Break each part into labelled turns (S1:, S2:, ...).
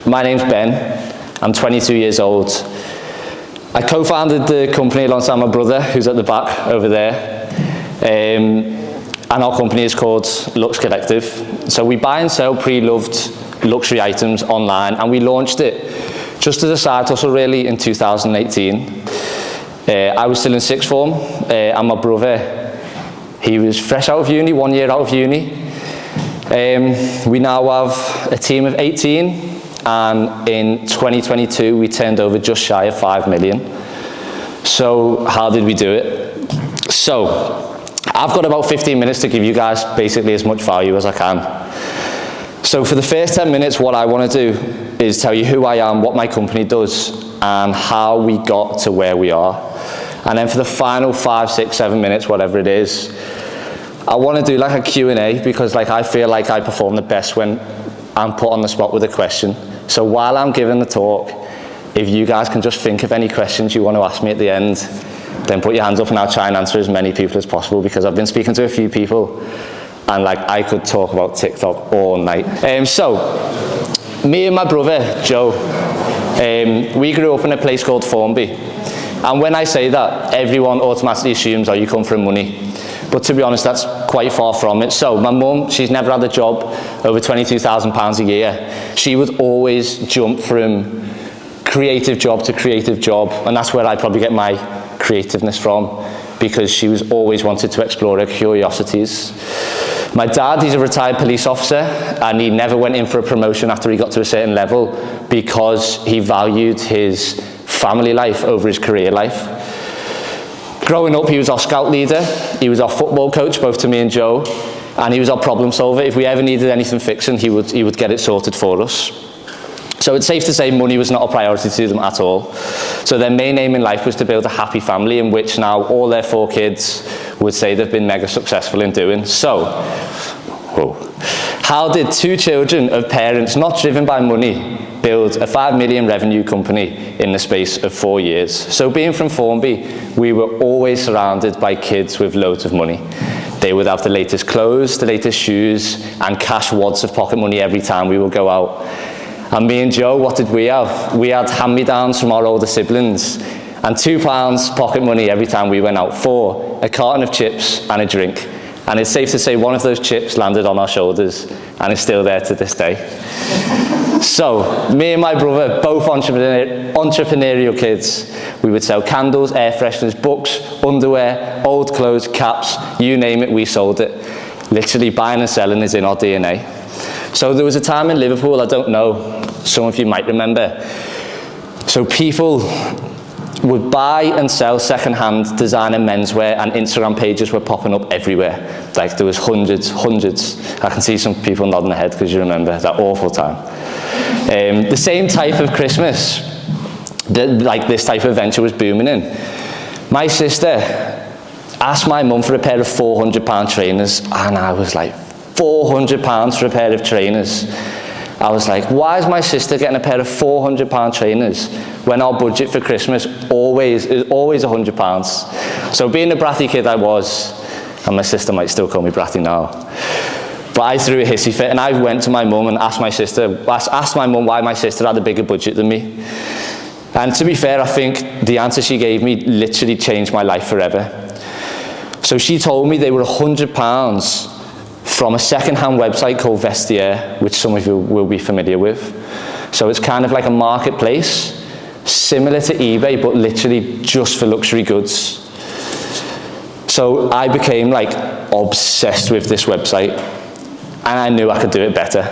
S1: My name's Ben, I'm 22 years old. I co-founded the company alongside my brother, who's at the back over there. And our company is called Luxe Collective. So we buy and sell pre-loved luxury items online, and we launched it just as a side hustle really in 2018. I was still in sixth form, and my brother, he was fresh out of uni, 1 year out of uni. We now have a team of 18, and in 2022 we turned over just shy of 5 million. So how did we do it? So I've got about 15 minutes to give you guys basically as much value as I can. So for the first 10 minutes, what I want to do is tell you who I am, what my company does, and how we got to where we are. And then for the final 5, 6, 7 minutes, whatever it is, I want to do like a Q&A, because like I feel like I perform the best when I'm put on the spot with a question. So while I'm giving the talk, if you guys can just think of any questions you want to ask me at the end, then put your hands up and I'll try and answer as many people as possible, because I've been speaking to a few people and like I could talk about TikTok all night. So me and my brother, Joe, we grew up in a place called Formby. And when I say that, everyone automatically assumes, oh, you come from money. But to be honest, that's quite far from it. So my mum, she's never had a job over £22,000 a year. She would always jump from creative job to creative job, and that's where I probably get my creativeness from, because she was always wanted to explore her curiosities. My dad, he's a retired police officer, and he never went in for a promotion after he got to a certain level, because he valued his family life over his career life. Growing up, he was our scout leader, he was our football coach, both to me and Joe, and he was our problem solver. If we ever needed anything fixing, he would get it sorted for us. So it's safe to say money was not a priority to them at all. So their main aim in life was to build a happy family, in which now all their 4 kids would say they've been mega successful in doing. So, how did 2 children of parents not driven by money build a 5 million revenue company in the space of 4 years? So being from Formby, we were always surrounded by kids with loads of money. They would have the latest clothes, the latest shoes, and cash wads of pocket money every time we would go out. And me and Joe, what did we have? We had hand-me-downs from our older siblings, and £2 pocket money every time we went out for a carton of chips and a drink. And it's safe to say one of those chips landed on our shoulders, and it's still there to this day. So, me and my brother, both entrepreneurial kids, we would sell candles, air fresheners, books, underwear, old clothes, caps, you name it, we sold it. Literally buying and selling is in our DNA. So there was a time in Liverpool, I don't know, some of you might remember. So people would buy and sell second-hand designer menswear, and Instagram pages were popping up everywhere. Like there was hundreds. I can see some people nodding their head because you remember that awful time. The same type of Christmas, like this type of venture was booming in. My sister asked my mum for a pair of £400 trainers, and I was like, £400 for a pair of trainers? I was like, why is my sister getting a pair of £400 trainers when our budget for Christmas is always £100? So being the bratty kid I was, and my sister might still call me bratty now, but I threw a hissy fit, and I went to my mum and asked my mum why my sister had a bigger budget than me. And to be fair, I think the answer she gave me literally changed my life forever. So she told me they were £100 from a second-hand website called Vestiaire, which some of you will be familiar with. So it's kind of like a marketplace, similar to eBay, but literally just for luxury goods. So I became like obsessed with this website, and I knew I could do it better.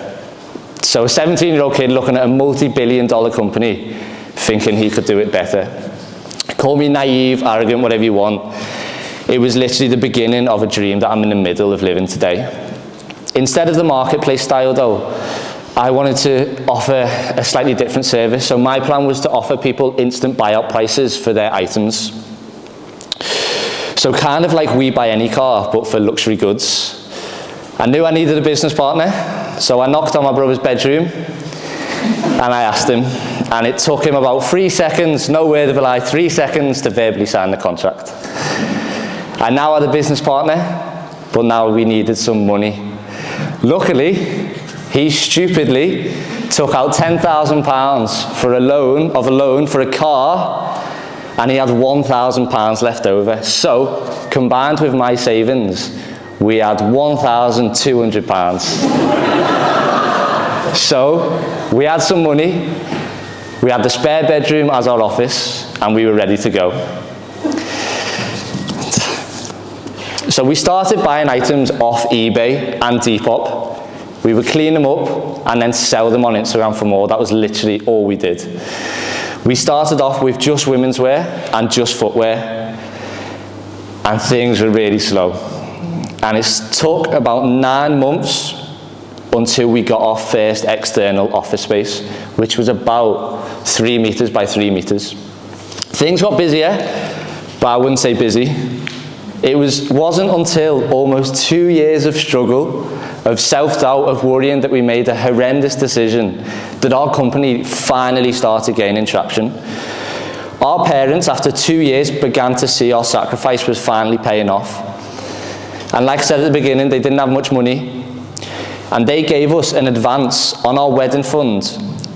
S1: So a 17-year-old kid looking at a multi-billion-dollar company, thinking he could do it better. Call me naive, arrogant, whatever you want. It was literally the beginning of a dream that I'm in the middle of living today. Instead of the marketplace style though, I wanted to offer a slightly different service. So my plan was to offer people instant buyout prices for their items. So kind of like We Buy Any Car, but for luxury goods. I knew I needed a business partner, so I knocked on my brother's bedroom and I asked him, and it took him about 3 seconds, no word of a lie, 3 seconds to verbally sign the contract. I now had a business partner, but now we needed some money. Luckily, he stupidly took out £10,000 for a loan for a car, and he had £1,000 left over. So, combined with my savings, we had £1,200. So, we had some money, we had the spare bedroom as our office, and we were ready to go. So we started buying items off eBay and Depop. We would clean them up and then sell them on Instagram for more. That was literally all we did. We started off with just women's wear and just footwear, and things were really slow. And it took about 9 months until we got our first external office space, which was about 3 meters by 3 meters. Things got busier, but I wouldn't say busy. It wasn't until almost 2 years of struggle, of self-doubt, of worrying that we made a horrendous decision, that our company finally started gaining traction. Our parents, after 2 years, began to see our sacrifice was finally paying off. And like I said at the beginning, they didn't have much money, and they gave us an advance on our wedding fund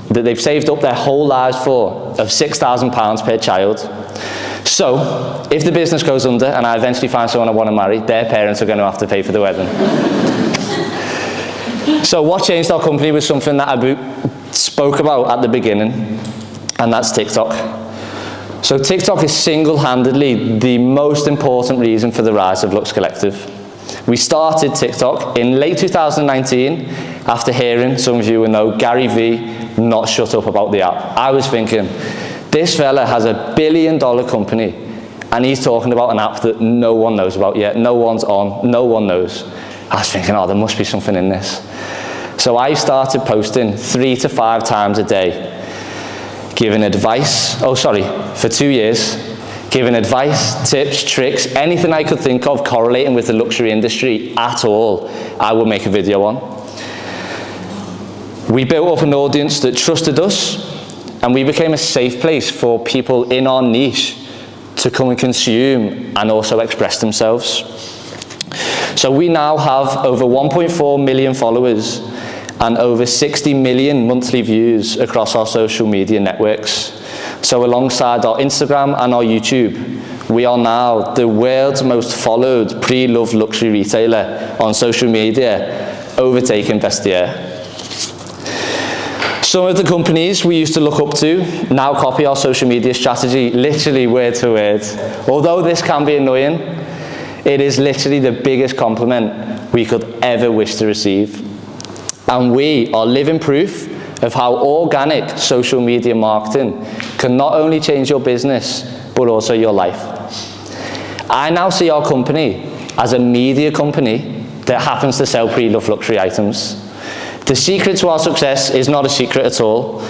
S1: that they've saved up their whole lives for, of £6,000 per child. So, if the business goes under and I eventually find someone I want to marry, their parents are going to have to pay for the wedding. So what changed our company was something that I spoke about at the beginning, and that's TikTok. So TikTok is single-handedly the most important reason for the rise of Luxe Collective. We started TikTok in late 2019 after hearing, some of you will know, Gary Vee not shut up about the app. I was thinking, this fella has $1 billion company and he's talking about an app that no one knows about yet, no one's on, no one knows. I was thinking, oh, there must be something in this. So I started posting 3 to 5 times a day, giving advice, for 2 years, giving advice, tips, tricks, anything I could think of correlating with the luxury industry at all, I would make a video on. We built up an audience that trusted us, and we became a safe place for people in our niche to come and consume and also express themselves. So we now have over 1.4 million followers and over 60 million monthly views across our social media networks. So alongside our Instagram and our YouTube, we are now the world's most followed pre-loved luxury retailer on social media, overtaking Vestiaire. Some of the companies we used to look up to now copy our social media strategy literally word for word. Although this can be annoying, it is literally the biggest compliment we could ever wish to receive. And we are living proof of how organic social media marketing can not only change your business, but also your life. I now see our company as a media company that happens to sell pre-loved luxury items. The secret to our success is not a secret at all,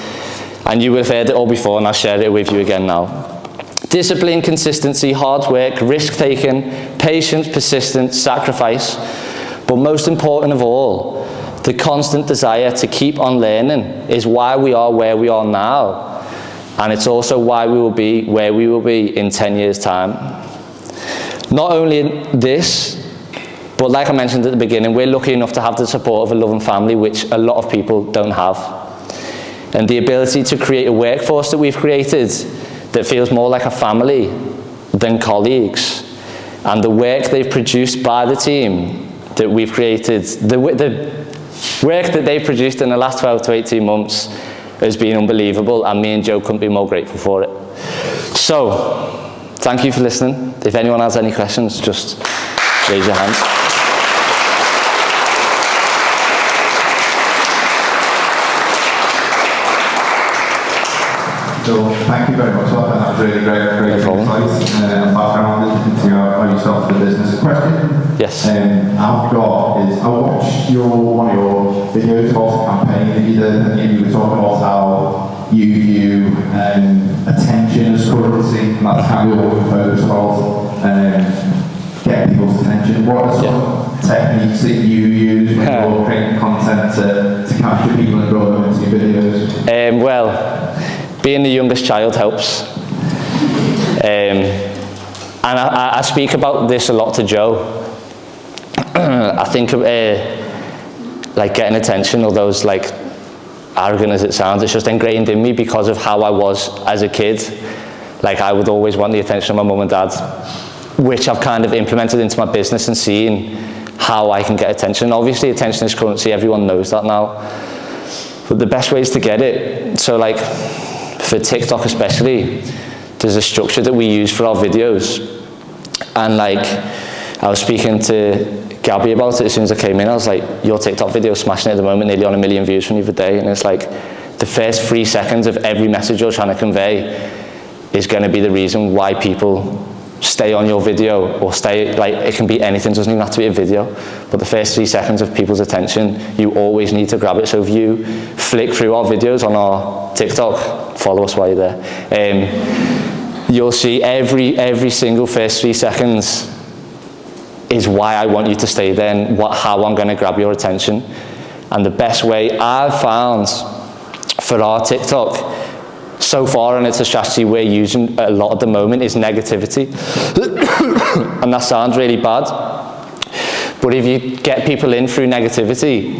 S1: and you will have heard it all before, and I'll share it with you again now. Discipline, consistency, hard work, risk-taking, patience, persistence, sacrifice, but most important of all, the constant desire to keep on learning is why we are where we are now, and it's also why we will be where we will be in 10 years' time. Not only this, but like I mentioned at the beginning, we're lucky enough to have the support of a loving family, which a lot of people don't have. And the ability to create a workforce that we've created that feels more like a family than colleagues. And the work they've produced by the team that we've created, the work that they've produced in the last 12 to 18 months has been unbelievable, and me and Joe couldn't be more grateful for it. So, thank you for listening. If anyone has any questions, just raise your hands.
S2: So thank you very much for that. That was really great insights and background into how you started the business. Question?
S1: Yes.
S2: I've got is I watched one of your videos about the campaign that you did, and you were talking about how you view attention as currency, and that's kind of what we focus about, getting people's attention. What are some techniques that you use when you're creating content to capture people and draw them into your videos?
S1: Well, being the youngest child helps. And I speak about this a lot to Joe. I think of like getting attention, or those like arrogant as it sounds, it's just ingrained in me because of how I was as a kid. Like, I would always want the attention of my mum and dad, which I've kind of implemented into my business and seen how I can get attention. Obviously, attention is currency, everyone knows that now. But the best ways to get it, so like for TikTok especially, there's a structure that we use for our videos. And like, I was speaking to Gabby about it as soon as I came in. I was like, your TikTok video is smashing it at the moment, nearly on 1 million views from the other day. And it's like, the first 3 seconds of every message you're trying to convey is going to be the reason why people stay on your video, or stay, like, it can be anything, doesn't even have to be a video, but the first 3 seconds of people's attention, you always need to grab it. So if you flick through our videos on our TikTok, follow us while you're there, you'll see every single first 3 seconds is why I want you to stay there, and how I'm going to grab your attention. And the best way I've found for our TikTok so far, and it's a strategy we're using a lot at the moment, is negativity. And that sounds really bad, but if you get people in through negativity,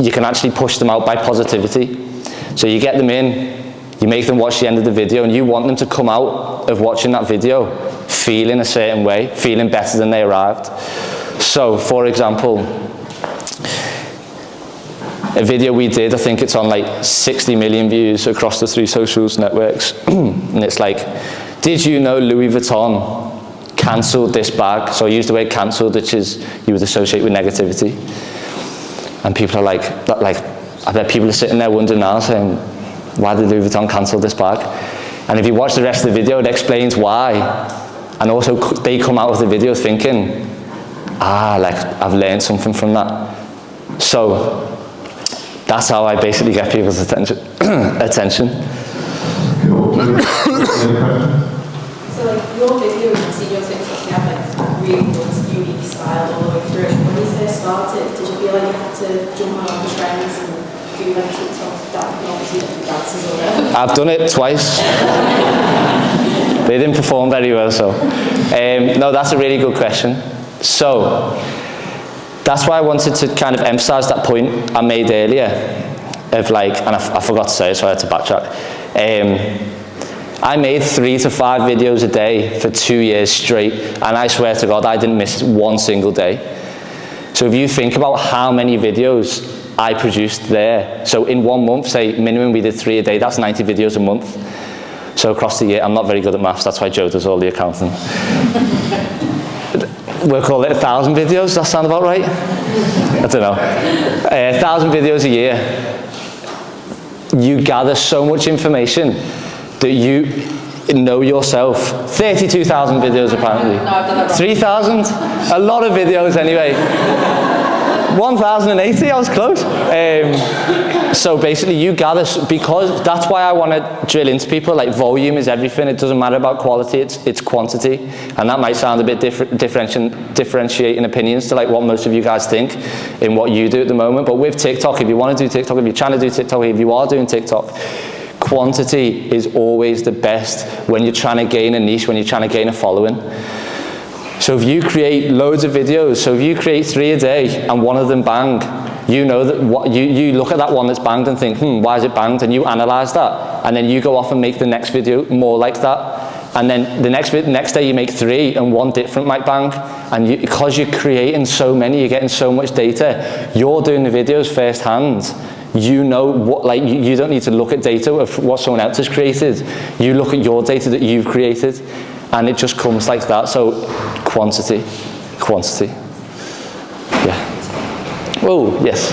S1: you can actually push them out by positivity. So you get them in, you make them watch the end of the video, and you want them to come out of watching that video feeling a certain way, feeling better than they arrived. So, for example, a video we did, I think it's on like 60 million views across the 3 socials networks. And it's like, did you know Louis Vuitton cancelled this bag? So I used the word cancelled, which is you would associate with negativity. And people are like, I bet people are sitting there wondering now, saying, why did Louis Vuitton cancel this bag? And if you watch the rest of the video, it explains why. And also they come out of the video thinking, like, I've learned something from that. So that's how I basically get people's attention.
S2: Cool.
S3: So like your videos, I see your TikToks, they have like really good, unique style all the way through. When you first started, did you feel like you had to jump on the trends and do like TikTok obviously dances or whatever?
S1: I've done it twice. They didn't perform very well, so. No, that's a really good question. So, that's why I wanted to kind of emphasize that point I made earlier of like, and I forgot to say it, so I had to backtrack. I made 3 to 5 videos a day for 2 years straight, and I swear to God, I didn't miss one single day. So if you think about how many videos I produced there, so in 1 month, say minimum we did 3 a day, that's 90 videos a month. So across the year, I'm not very good at maths, that's why Joe does all the accounting. We'll call it 1,000 videos, does that sound about right? I don't know. 1,000 videos a year. You gather so much information that you know yourself. 32,000 videos apparently.
S3: No, I've done that wrong.
S1: 3,000? A lot of videos anyway. 1,080, I was close. So basically you gather, because that's why I want to drill into people, like volume is everything. It doesn't matter about quality, it's quantity. And that might sound a bit differentiating opinions to like what most of you guys think in what you do at the moment. But with TikTok, if you want to do TikTok, if you're trying to do TikTok, if you are doing TikTok, quantity is always the best when you're trying to gain a niche, when you're trying to gain a following. So if you create loads of videos, so if you create 3 a day and one of them bang, you know that you look at that one that's banged and think, why is it banged? And you analyze that. And then you go off and make the next video more like that. And then the next day you make 3 and one different might bang. And because you're creating so many, you're getting so much data, you're doing the videos firsthand. You know what, like you don't need to look at data of what someone else has created. You look at your data that you've created. And it just comes like that. So quantity. Yeah. Oh, yes.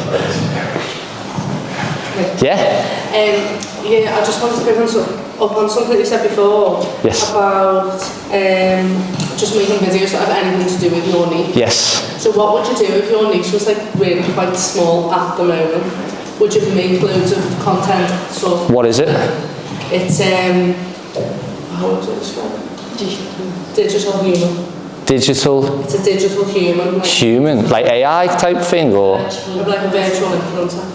S1: Yeah?
S4: Yeah, I just wanted to pick up on something you said before.
S1: Yes.
S4: About just making videos that have anything to do with your niche.
S1: Yes.
S4: So what would you do if your niche was like really quite small at the moment? Would you make loads of content sort of?
S1: What is it?
S4: It's how would you describe it? Digital human.
S1: Digital
S4: It's a digital human. Like,
S1: human, like AI type thing, or
S4: like a virtual influencer.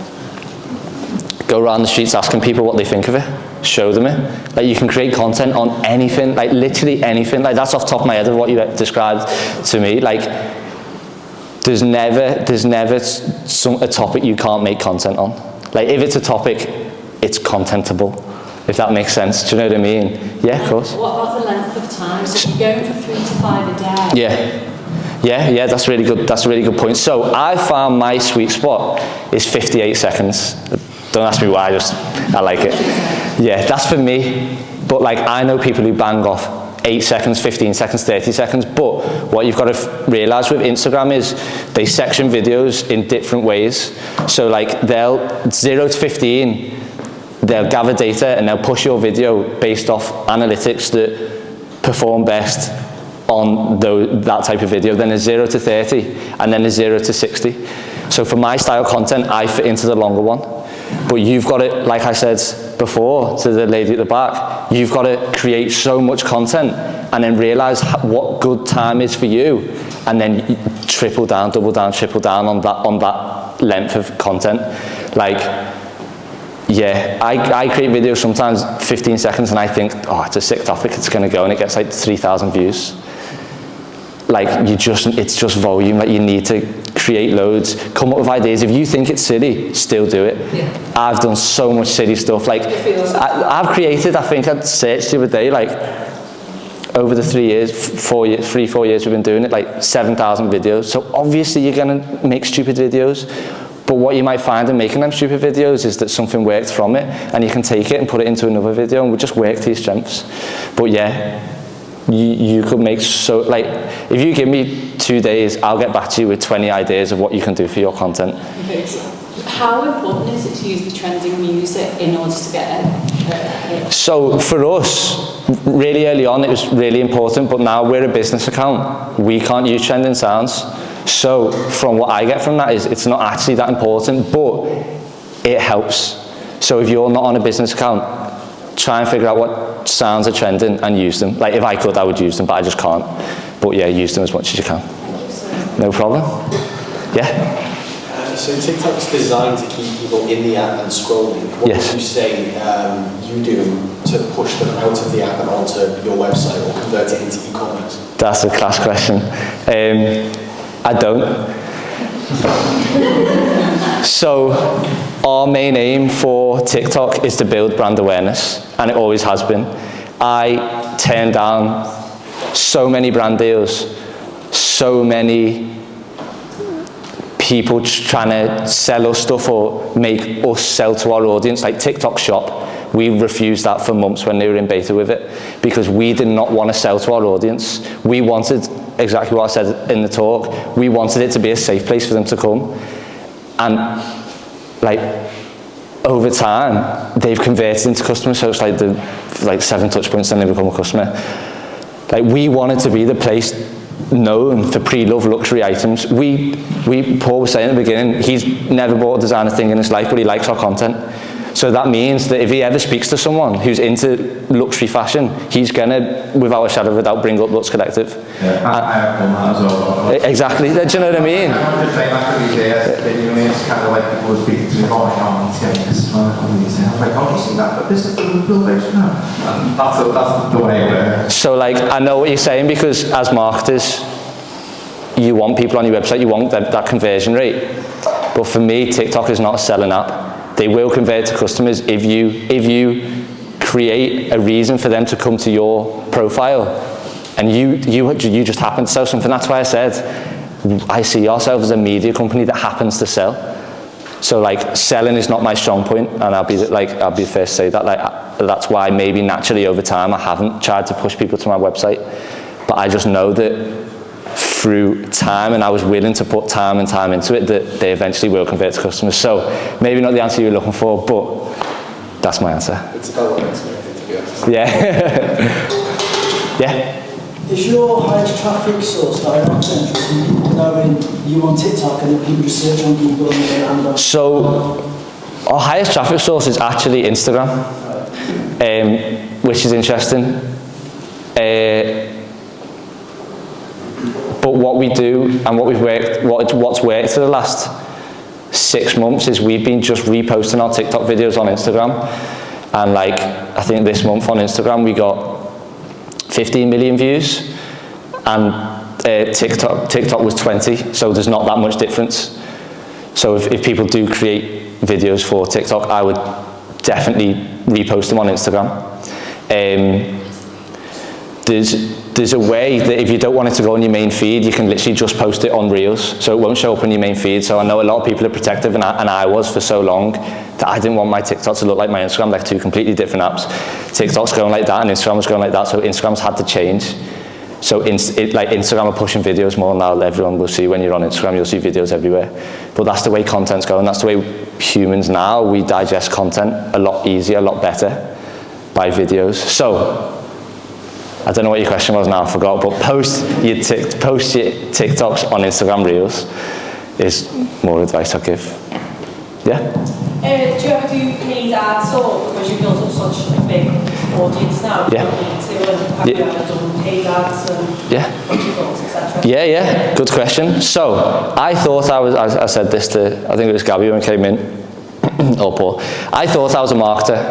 S1: go around the streets asking people what they think of it, show them it. Like you can create content on anything, like literally anything. Like that's off the top of my head of what you described to me. Like there's never a topic you can't make content on. Like if it's a topic, contentable, if that makes sense. Do you know what I mean? Yeah, of course.
S5: What about the length of time? So if you're going for 3 to 5 a day.
S1: Yeah, that's really good. That's a really good point. So I found my sweet spot is 58 seconds. Don't ask me why, I like it. Yeah, that's for me. But like, I know people who bang off 8 seconds, 15 seconds, 30 seconds. But what you've got to realize with Instagram is they section videos in different ways. So like, they'll 0 to 15, they'll gather data and they'll push your video based off analytics that perform best on that type of video. Then there's 0 to 30, and then there's 0 to 60. So for my style content, I fit into the longer one. But you've got to, like I said before to the lady at the back, you've got to create so much content and then realize what good time is for you, and then you triple down, double down, triple down on that length of content. Like, yeah, I create videos sometimes 15 seconds and I think, oh, it's a sick topic, it's gonna go, and it gets like 3,000 views. Like, it's just volume. Like, you need to create loads, come up with ideas. If you think it's silly, still do it.
S4: Yeah.
S1: I've done so much silly stuff. Like, I've created, I think I searched the other day, like, over the 3 years, 4 years we've been doing it, like 7,000 videos. So obviously you're gonna make stupid videos, but what you might find in making them stupid videos is that something worked from it, and you can take it and put it into another video and just work to your strengths. But yeah, you could make so, like, if you give me 2 days, I'll get back to you with 20 ideas of what you can do for your content.
S5: Okay, so how important is it to use the trending music in order to get a hit?
S1: So for us, really early on, it was really important, but now we're a business account. We can't use trending sounds. So from what I get from that is it's not actually that important, but it helps. So if you're not on a business account, try and figure out what sounds are trending and use them. Like, if I could, I would use them, but I just can't. But yeah, use them as much as you can. No problem. Yeah?
S6: So TikTok's designed to keep people in the app and scrolling. What would you say you do to push them out of the app and onto your website or convert it into e-commerce?
S1: That's a class question. I don't. So our main aim for TikTok is to build brand awareness, and it always has been. I turned down so many brand deals, so many people trying to sell us stuff or make us sell to our audience, like TikTok Shop. We refused that for months when they were in beta with it, because we did not want to sell to our audience. We wanted, exactly what I said in the talk, we wanted it to be a safe place for them to come. And like, over time, they've converted into customers, so it's like 7 touch points and they become a customer. Like, we wanted to be the place known for pre-loved luxury items. Paul was saying at the beginning, he's never bought a designer thing in his life, but he likes our content. So that means that if he ever speaks to someone who's into luxury fashion, he's gonna, without a shadow of a doubt, bring up Luxe Collective.
S2: Yeah, I have done that as well.
S1: Exactly, do you know what I mean?
S2: I'm just saying that to these days, it's kind of like people speaking to me, oh, I'm telling this is one of these things. I'm like, oh, you see that, but this is the real base now. And that's the way it works.
S1: So like, I know what you're saying, because as marketers, you want people on your website, you want that conversion rate. But for me, TikTok is not a selling app. They will convert to customers if you create a reason for them to come to your profile, and you just happen to sell something. That's why I said I see ourselves as a media company that happens to sell. So like, selling is not my strong point, and I'll be the first to say that. Like, that's why maybe naturally over time I haven't tried to push people to my website, but I just know that through time, and I was willing to put time and time into it, that they eventually will convert to customers. So maybe not the answer you were looking for, but that's my answer.
S6: It's about what makes me, I think, to be honest.
S1: Yeah. Yeah.
S7: Is your highest traffic source direct entry from people knowing you on TikTok and then people just search on Google and
S1: So our highest traffic source is actually Instagram, which is interesting. But what we do and what's worked for the last 6 months is we've been just reposting our TikTok videos on Instagram. And like, I think this month on Instagram we got 15 million views, and TikTok was 20, so there's not that much difference. So if people do create videos for TikTok, I would definitely repost them on Instagram. There's a way that if you don't want it to go on your main feed, you can literally just post it on Reels, so it won't show up on your main feed. So I know a lot of people are protective, and I was for so long, that I didn't want my TikTok to look like my Instagram, like two completely different apps. TikTok's going like that, and Instagram was going like that, so Instagram's had to change. So like Instagram are pushing videos more now. Everyone will see when you're on Instagram, you'll see videos everywhere. But that's the way content's going. That's the way humans now, we digest content a lot easier, a lot better by videos. So, I don't know what your question was now, I forgot, but post your TikToks on Instagram Reels is more advice I'll give. Yeah?
S3: Do you ever do paid ads, or because you've built up such a big audience now,
S1: Yeah.
S3: have you ever done paid ads and etc.?
S1: Yeah, good question. So, I thought I said this to, I think it was Gabby when I came in, or Paul. I thought I was a marketer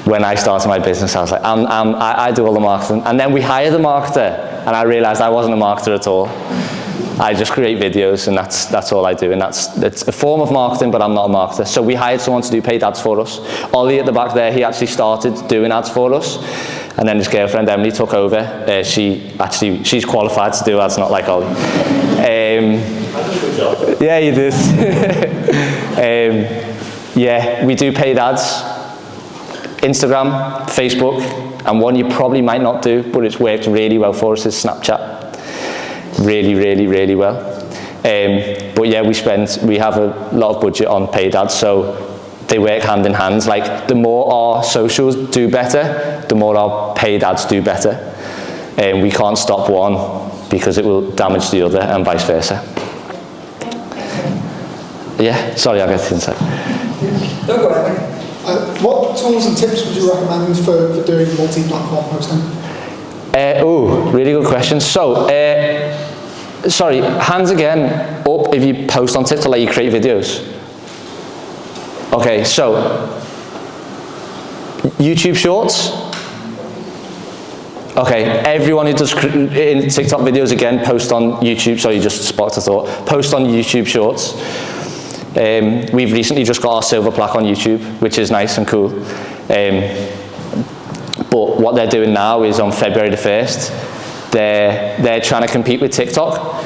S1: when I started my business. I was like, I do all the marketing. And then we hired a marketer, and I realized I wasn't a marketer at all. I just create videos, and that's all I do, and it's a form of marketing, but I'm not a marketer. So we hired someone to do paid ads for us. Ollie at the back there, he actually started doing ads for us, and then his girlfriend Emily took over. She's qualified to do ads, not like Ollie. Yeah, you did. Yeah, we do paid ads. Instagram, Facebook, and one you probably might not do, but it's worked really well for us, is Snapchat. Really, really, really well. But yeah, we have a lot of budget on paid ads, so they work hand in hand. Like, the more our socials do better, the more our paid ads do better. We can't stop one because it will damage the other, and vice versa. Yeah, sorry, I'll get to inside.
S8: No, go ahead. What tools and tips would you recommend for doing multi-platform posting?
S1: Really good question. So, sorry, hands again up if you post on TikTok, like you create videos. Okay, so, YouTube Shorts. Okay, everyone who does in TikTok videos, again, post on YouTube. Sorry, just sparked a thought. Post on YouTube Shorts. We've recently just got our silver plaque on YouTube, which is nice and cool. But what they're doing now is on February the 1st, they're trying to compete with TikTok.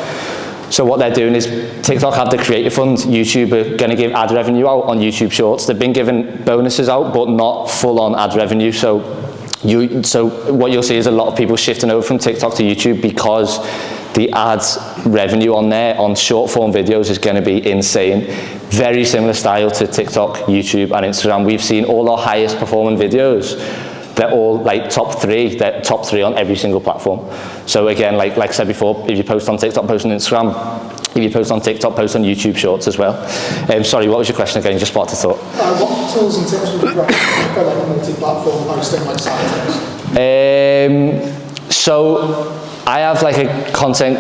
S1: So what they're doing is, TikTok have the creator fund, YouTube are going to give ad revenue out on YouTube Shorts. They've been giving bonuses out, but not full-on ad revenue. So what you'll see is a lot of people shifting over from TikTok to YouTube, because the ads revenue on there, on short form videos, is going to be insane. Very similar style to TikTok, YouTube, and Instagram. We've seen all our highest performing videos, they're all like top three on every single platform. So again, like I said before, if you post on TikTok, post on Instagram. If you post on TikTok, post on YouTube Shorts as well. Sorry, what was your question again? You just sparked a thought.
S8: What tools and tips would you recommend for like multi-platform posting, like side
S1: So I have like a content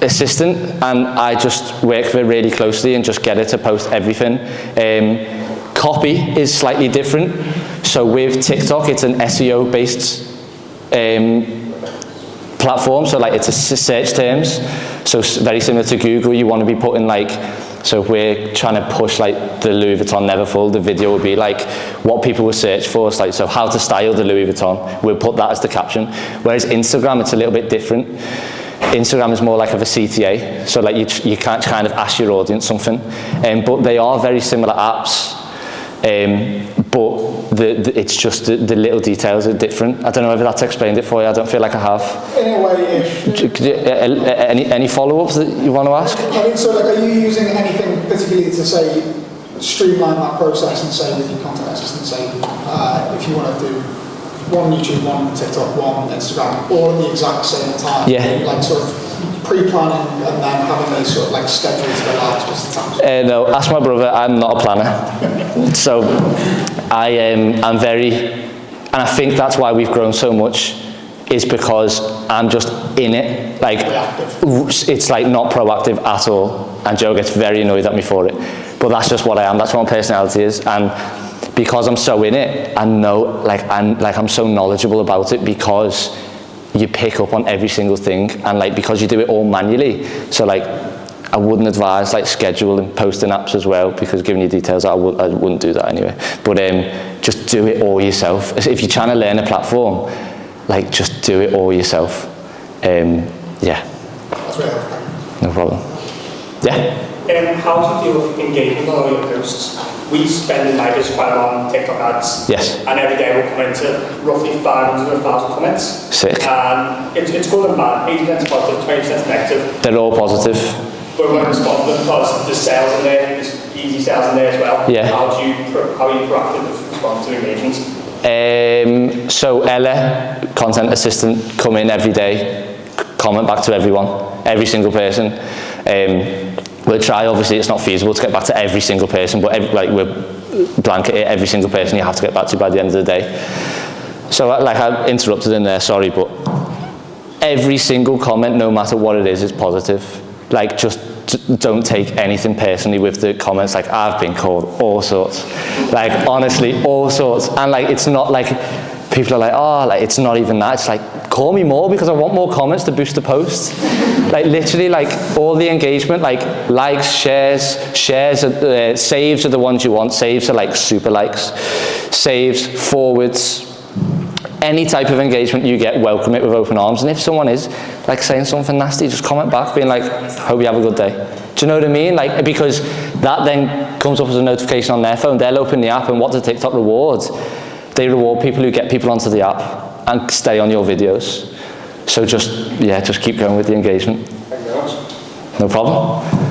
S1: assistant, and I just work with her really closely and just get her to post everything. Copy is slightly different. So with TikTok, it's an SEO based platform, so like it's a search terms. So very similar to Google, you want to be putting like, so if we're trying to push like the Louis Vuitton Neverfull, the video will be like what people will search for. It's like, so how to style the Louis Vuitton, we'll put that as the caption. Whereas Instagram, it's a little bit different. Instagram is more like of a CTA, so like you can't kind of ask your audience something. But they are very similar apps. But it's just the little details are different. I don't know if that's explained it for you. I don't feel like I have.
S8: In a way-ish.
S1: Any follow-ups that you want to ask?
S8: I mean, so like, are you using anything particularly to say, streamline that process and say with your content assistant, say, if you want to do one YouTube, one TikTok, one Instagram, all at the exact same time?
S1: Yeah.
S8: Like sort of pre-planning and then having these sort of like schedules to go live at specific times?
S1: No, ask my brother. I'm not a planner. So I'm very, and I think that's why we've grown so much, is because I'm just in it. Like, it's like not proactive at all. And Joe gets very annoyed at me for it. But that's just what I am. That's what my personality is. And because I'm so in it, I know, like I'm so knowledgeable about it, because you pick up on every single thing, and like because you do it all manually. So like I wouldn't advise like scheduling posting apps as well, because giving you details, I wouldn't do that anyway. But just do it all yourself. If you're trying to learn a platform, like just do it all yourself. Yeah.
S8: That's really helpful.
S1: No problem. Yeah.
S9: How do you deal with engagement on all your posts? We spend in my business quite a lot on TikTok ads.
S1: Yes.
S9: And every day we'll come into roughly 500 to 1,000 comments.
S1: Sick.
S9: And it's good and bad. 80% positive, 20% negative.
S1: They're all positive.
S9: But when responsible, because there's sales in there, there's easy sales in there as well.
S1: Yeah.
S9: How are you proactive with response to engagements?
S1: So Ella, content assistant, come in every day, comment back to everyone, every single person. We'll try, obviously it's not feasible to get back to every single person, but we'll blanket it, every single person you have to get back to by the end of the day. So like I interrupted in there, sorry, but every single comment, no matter what it is positive. Like just don't take anything personally with the comments. Like I've been called all sorts, like honestly, all sorts. And like, it's not like, people are like, oh, like it's not even that. It's like, call me more because I want more comments to boost the post. Like literally, like all the engagement, like likes, shares, saves are the ones you want. Saves are like super likes. Saves, forwards, any type of engagement you get, welcome it with open arms. And if someone is like saying something nasty, just comment back, being like, hope you have a good day. Do you know what I mean? Like, because that then comes up as a notification on their phone. They'll open the app, and what does TikTok reward? They reward people who get people onto the app and stay on your videos. So just keep going with the engagement.
S9: Thank you very much.
S1: No problem.